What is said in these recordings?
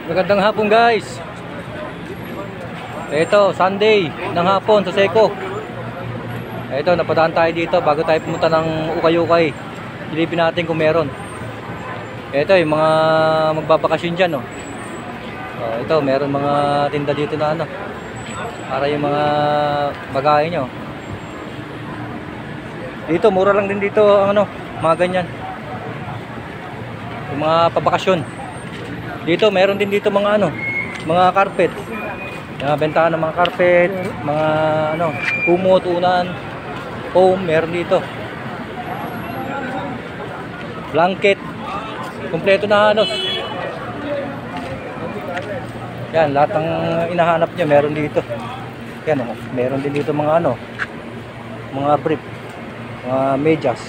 Magandang hapon guys. Ito, Sunday ng hapon sa Seco. Ito, napadaan tayo dito bago tayo pumunta ng Ukay-Ukay. Silipin natin kung meron. Ito, yung mga magbabakasyon dyan, oh. Ito, meron mga tinda dito na ano, para yung mga bagahe nyo. Dito, mura lang din dito ang ano, mga ganyan. Yung mga pabakasyon. Dito, meron din dito mga ano, mga carpet. Mga bentahan ng mga carpet, mga ano, kumot, unan, foam, meron dito. Blanket. Kompleto na halos. Yan, lahat ng inahanap niya meron dito. Yan, oh, meron din dito mga ano, mga brief, mga medyas.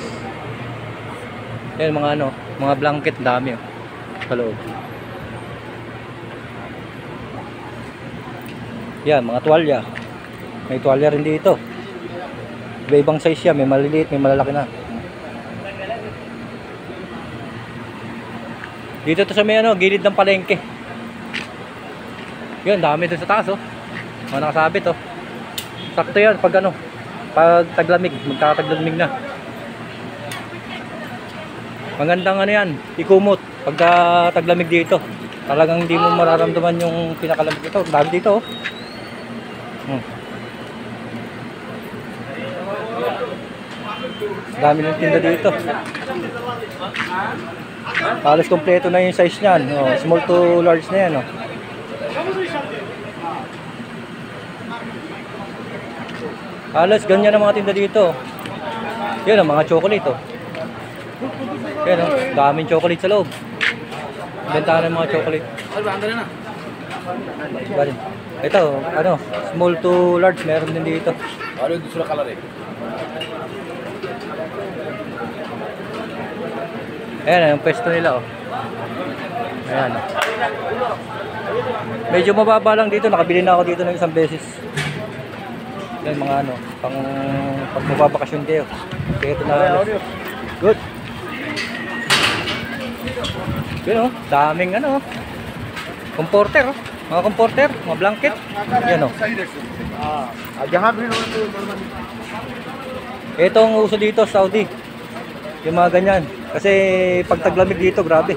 Yan, mga ano, mga blanket, dami oh, sa loob. Yan, mga tuwalya. May tuwalya rin dito. Iba-ibang size siya, may maliliit, may malalaki na. Dito to sa may ano, gilid ng palengke. Yun, dami doon sa taas oh. Mga nakasabit oh. Sakto yan pag ano, pag taglamig, magkakataglamig na. Magandang ano yan, ikumot pagka taglamig dito. Talagang hindi mo mararamdaman yung pinakalamig dito. Dami dito oh. Dami ng tinda dito. Halos kompleto na yung size niyan. Oh, small to large na yan. Oh. Halos ganyan ang mga tinda dito. Yan ang mga chocolate. Oh. Yan oh, daming chocolate sa loob. Bentahan ng mga chocolate. Ito, ano, small to large meron din dito. Ano yung gusto na color eh? Ayan, yung pwesto nila oh. Ayan. Medyo mababa lang dito, nakabili na ako dito ng isang beses. Yan mga ano, pag mababakasyon kayo. Kaya ito na ano. Good. Yun oh, daming ano oh. Comforter oh. Mga comforter, mga blanket. Yan oh. Ito ang uso dito sa Saudi. Yung mga ganyan. Kasi pag taglamig dito, grabe.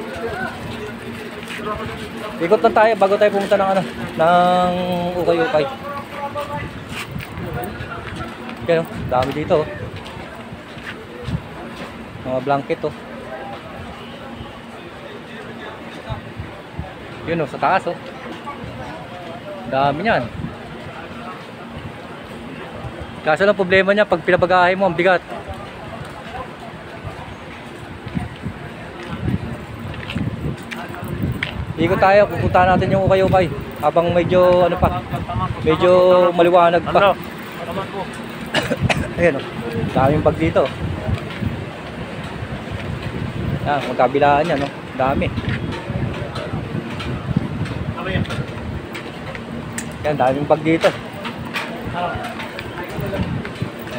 Ikot lang tayo bago tayo pumunta ng ano, ng Ukay-Ukay. Yan oh, dami dito oh. Mga blanket oh. Yun oh, sa taas oh. Dami niyan. Kaso lang problema niya pag pinabagahe mo ang bigat. Ikot tayo, pupunta natin yung Ukay-Ukay habang medyo ano pa, medyo maliwanag pa. Ayan oh, daming bag dito. Yan, magkabilaan yan oh, dami. Yan, daming bag dito.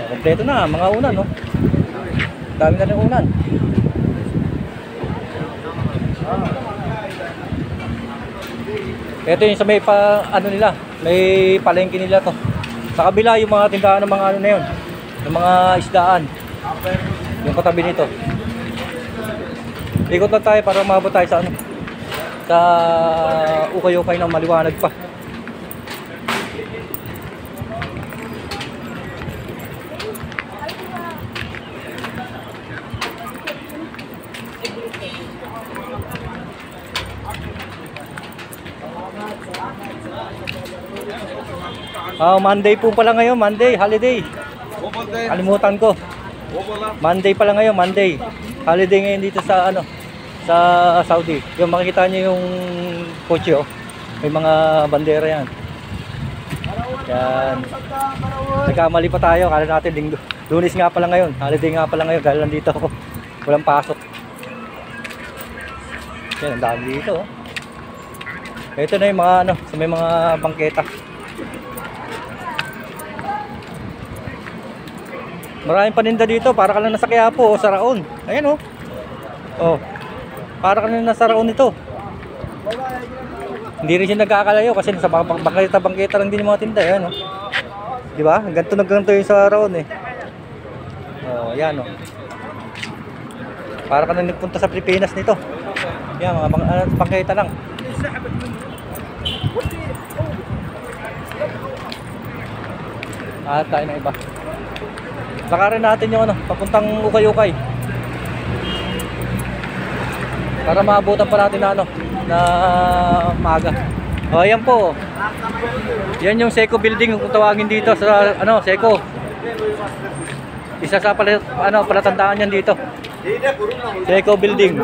Kompleto na, mga unan no. Dami na rin unan. Ito yung sa may ano nila, may palengke nila to. Sa kabila yung mga tindahan ng mga ano na yun, ng mga isdaan. Yung katabi nito. Ikot lang tayo para umabot tayo sa ano, sa Ukay-Ukay ng maliwanag pa. Monday po pala ngayon, Monday, holiday. Kalimutan ko. Monday pala ngayon, Monday. Holiday ngayon dito sa ano, sa Saudi. Yung makikita niyo yung kotse oh. May mga bandera yan. Yan. Nagkamali pa tayo, kala natin Lunes nga pala ngayon, holiday nga pala ngayon dahil nandito ako. Walang pasok. Yan, ang dami dito oh. Ito na yung mga ano, sa may mga bangketa. Maraming paninda dito, para ka lang nasa Quiapo o sa Raon. Ayan oh. Oh. Para ka lang nasa Raon ito. Hindi rin siya nagkakalayo kasi sa bangketa lang din yung mga tinda. Yan, oh. Di ba? Ganto yung sa Raon eh. Oh, yan oh. Para ka na nagpunta sa Pilipinas nito. Yan, mga bangketa lang. Tayo na iba. Lakarin natin yung ano, papuntang Ukay-Ukay. Para maabutan pa natin na ano, na maaga. O, ayan po. Yan yung Seco building kung tawagin dito sa ano, Seco. Isa sa palatandaan yan dito. Seco building.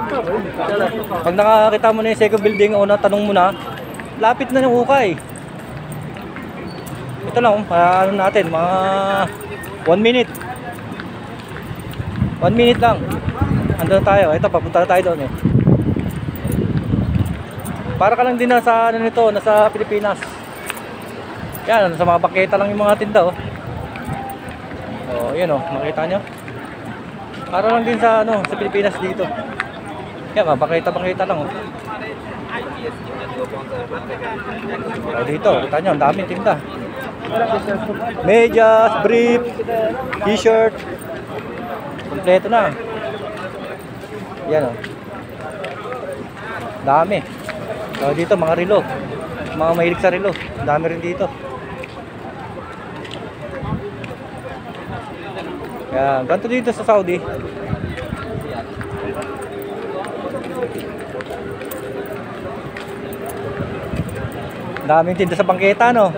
Pag nakakita mo na yung Seco building, una tanong mo na, lapit na yung Ukay. Ito lang, ano natin, mga 1 minute. 1 minute lang. Andun tayo. Ito, papunta na tayo doon eh. Para ka lang din nasa ano nito, nasa Pilipinas. Yan, sa mga bangketa lang yung mga tinda oh. Oh, yan oh, makita nyo. Para lang din sa ano, sa Pilipinas dito. Yan, mga bangketa lang oh. Oh, dito, kita nyo, ang daming tinda. Medyas, brief, t-shirt. Kompleto na. Yan oh. Dami. So dito mga relo. Mga mahilig sa relo. Dami rin dito. Yan, ganito dito sa Saudi. Daming tinda sa bangketa no.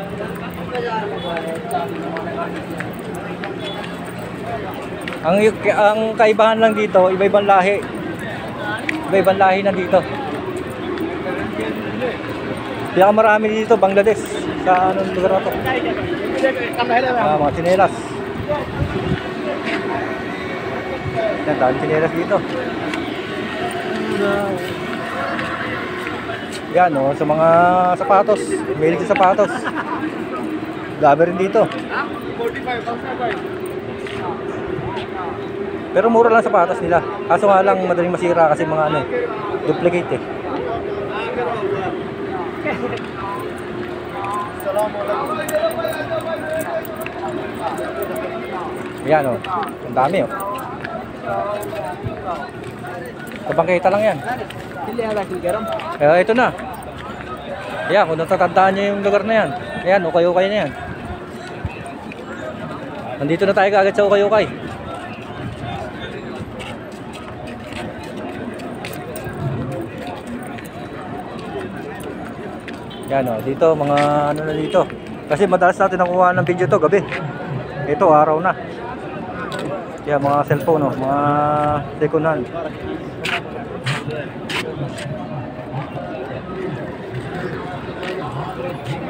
Ang kaibahan lang dito, iba-ibang lahi. Iba-ibang lahi na dito. Marami dito, Bangladesh. Sa anong lugar na to? Mga tsinelas. Yan, dahil tsinelas dito. Yan o, sa mga sapatos. Mahilig sa sapatos. Gabi rin dito. Pero mura lang sapatos nila. Kaso nga lang madaling masira kasi mga ano, duplicate eh. Yan o, ang dami o. Kabangkita lang yan. Ito na. Yan, kung natatandaan nyo yung lugar na yan. Ayan, Ukay-Ukay na yan. Nandito na tayo kaagad sa Ukay-Ukay. Yan o, dito mga ano na dito. Kasi madalas natin nakuha ng video to gabi. Ito araw na. Yan mga cellphone o, mga second hand.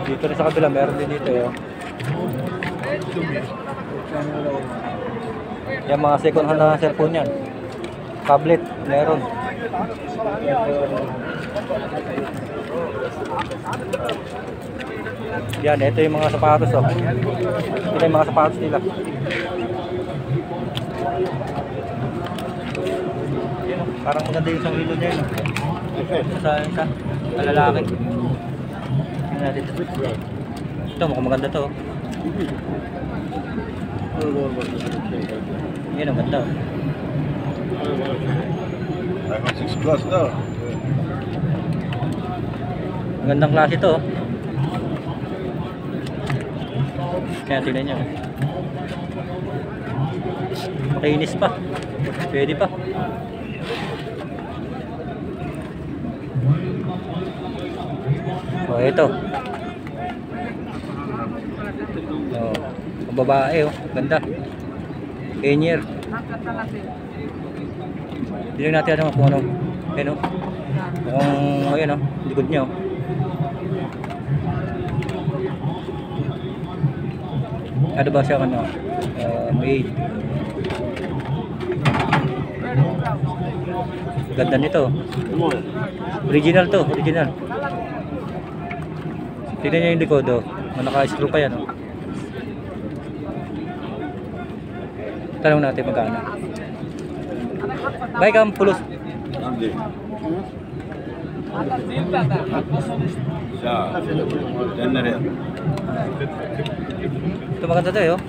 Dito rin sa kabila, meron din dito yun. Yan mga second hand na cellphone yan. Tablet, meron. Yan, ito yung mga sapatos oh. Ito yung mga sapatos nila. Parang maganda yung isang rilo niya yun. Isa, lalaki. Tingnan natin. Ito, mukhang maganda to. Yan, ang ganda. iPhone 6 Plus daw. Magandang klase to. Kaya tingnan nyo. Makinis pa. Pwede pa. Oh, ito. Oh, ang babae oh, ganda. Kenyer. Tingnan natin ano kung ano. Ayun oh. Kung ayun oh, likod niya oh. Ano ba siya ano? Made. Ganda nito. Original to, original. Tignan niyo yung likod oh. Naka-screw pa yan oh. Tanong natin magkano. Baik ang pulos. Siya. 10 na rin. Ito maganda to eh, oh.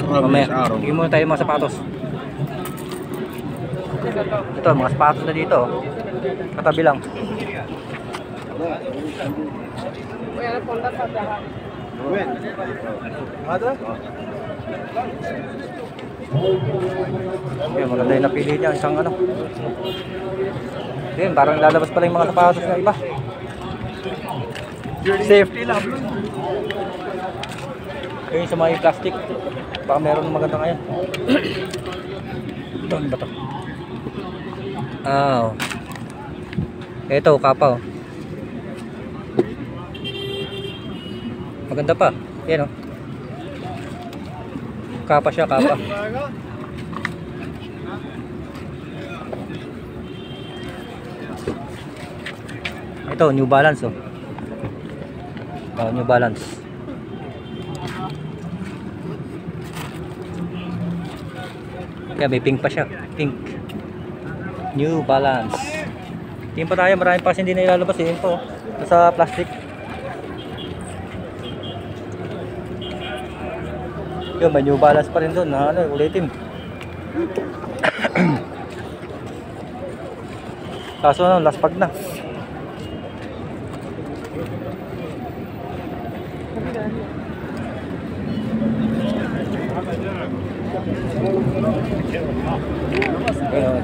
Mamaya, tingin muna tayo mga sapatos. Ito, mga sapatos na dito, oh. Katabi lang. Yan, maganda yung napili niya, isang ano. Yan, parang lalabas pala yung mga sapatos na iba. Safety lang. Yung sa mga plastic, baka meron maganda ngayon. Ito, ano ba ito? Ah, oh. Ito, kapa, oh. Maganda pa. Yan, oh. Kapa siya, kapa. Ito, New Balance, oh. Oh, New Balance. Kaya may pink pa siya. Pink. New Balance. Tingin pa tayo, marami pa kasi hindi na ilalabas eh. Yun po, sa plastic. Yun, may New Balance pa rin doon. Ano, ulitin. Kaso ano, last pag na.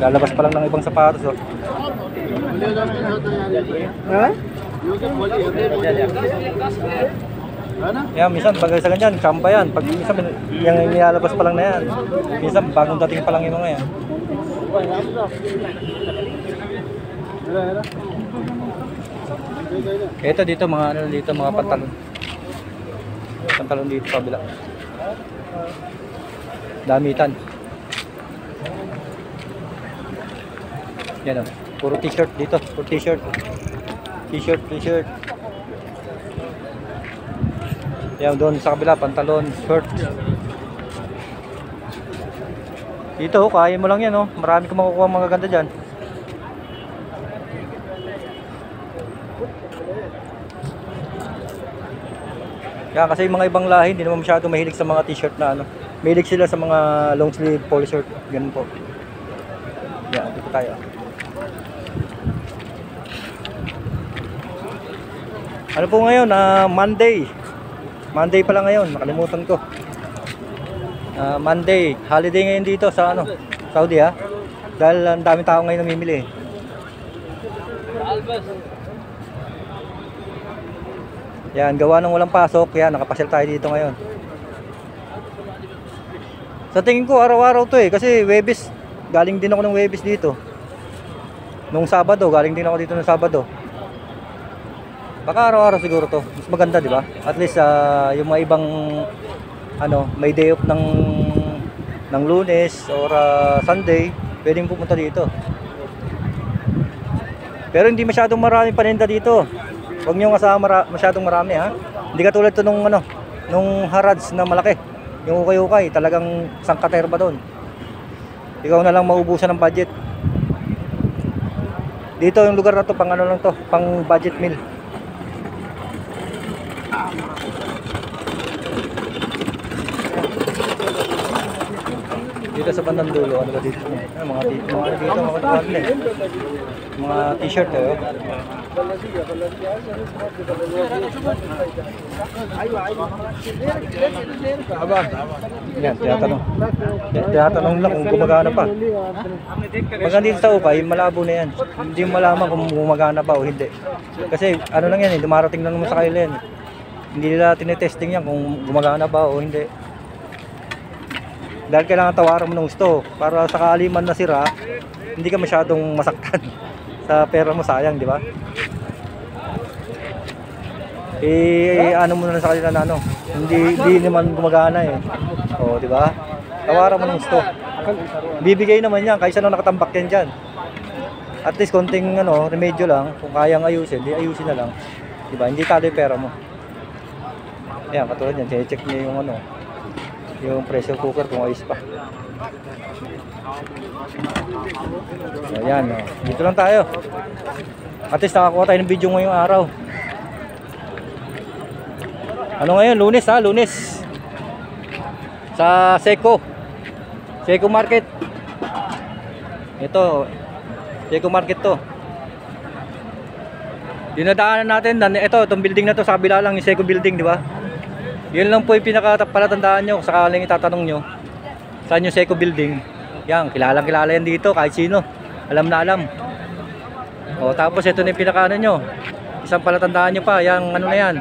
Lalabas pa lang ng ibang sapatos, oh. Yan, minsan pag sa ganyan, chamba yan. Pag minsan yung nilalabas pa lang na yan. Minsan bagong dating pa lang yung mga yan. Ito dito mga ano dito, mga pantalon. Pantalon dito sa kabila. Damitan. Yan, oh. Puro t-shirt dito, puro t-shirt. T-shirt. Yan doon sa kabila, pantalon, shirt. Dito, kaya mo lang yan, oh. Marami kang makukuha mga ganda diyan. Yan, kasi yung mga ibang lahi hindi naman masyadong mahilig sa mga t-shirt na ano. Mahilig sila sa mga long sleeve polo shirt, ganun po. Yan, dito tayo. Ano po ngayon? Monday. Monday pala ngayon, nakalimutan ko. Monday, holiday ngayon dito sa ano, Saudi ha. Dahil ang daming tao ngayon namimili. Yan, gawa ng walang pasok, yan, nakapasyal tayo dito ngayon. Sa tingin ko, araw-araw to eh, kasi Webis, galing din ako ng Webis dito. Nung Sabado, galing din ako dito ng Sabado. Baka araw-araw siguro to. Mas maganda, di ba? At least yung mga ibang ano, may day off ng Lunes or Sunday, pwedeng pumunta dito. Pero hindi masyadong marami paninda dito. Huwag niyo kasama masyadong marami ha. Hindi katulad to nung ano, nung Harads na malaki. Yung ukay-ukay, talagang sangkaterba doon. Ikaw na lang maubusan ng budget. Dito yung lugar na to, pang ano lang to, pang budget meal. Dito sa bandang dulo, ano ba dito? Mga t-shirt eh. Yan, tinatanong lang kung gumagana pa. Pag nandito sa ukay, malabo na yan. Hindi mo malaman kung gumagana pa o hindi. Kasi ano lang yan, dumarating lang naman sa kanila yan. Hindi nila tinetesting yan kung gumagana ba o hindi. Dahil kailangan tawaran mo ng gusto para sakali man nasira, hindi ka masyadong masaktan sa pera mo, sayang, di ba? Ano mo na sa kanila na ano, hindi naman gumagana eh. O, di ba? Tawaran mo ng gusto. Bibigay naman yan, kaysa nung nakatambak yan dyan. At least konting ano, remedyo lang, kung kayang ayusin, di ayusin na lang. Di ba? Hindi talo yung pera mo. Ayan, katulad yan, check niya yung ano. yung pressure cooker kung ayos pa. Ayan, oh. Dito lang tayo. At least nakakuha tayo ng video ngayong araw. Ano ngayon? Lunes ha, Lunes. Sa Seco Market. Ito, Seco Market to. Dinadaanan natin, itong building na to, sa kabila lang yung Seco building, di ba? Yun lang po yung pinaka-palatandaan nyo, sakaling itatanong nyo saan yung Seco building. Yan, kilalang kilala yan dito, kahit sino. Alam na alam. O, tapos ito na yung pinaka-ano nyo. Isang palatandaan nyo pa, yung ano na yan,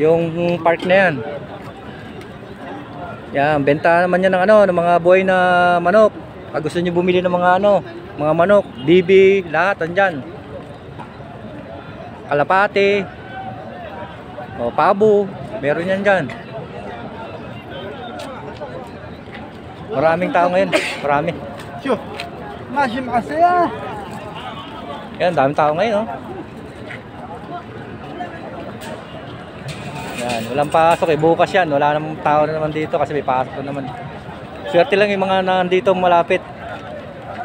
yung park na yan. Yan, benta naman yan ng ano, ng mga buhay na manok. Pag gusto nyo bumili ng mga ano, mga manok, bibi, lahat andyan. Kalapate, o pabo, meron yan dyan. Maraming tao ngayon, marami. شوف ماشي مع السيارة. Yan, daming tao ngayon, oh. Yan, walang pasok eh, bukas yan, wala namang tao na naman dito kasi may pasok na naman. Swerte lang yung mga nandito malapit.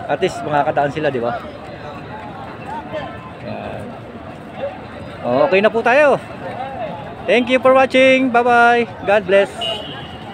At least makakadaan sila, di ba? Yan. Okay na po tayo. Thank you for watching. Bye-bye. God bless.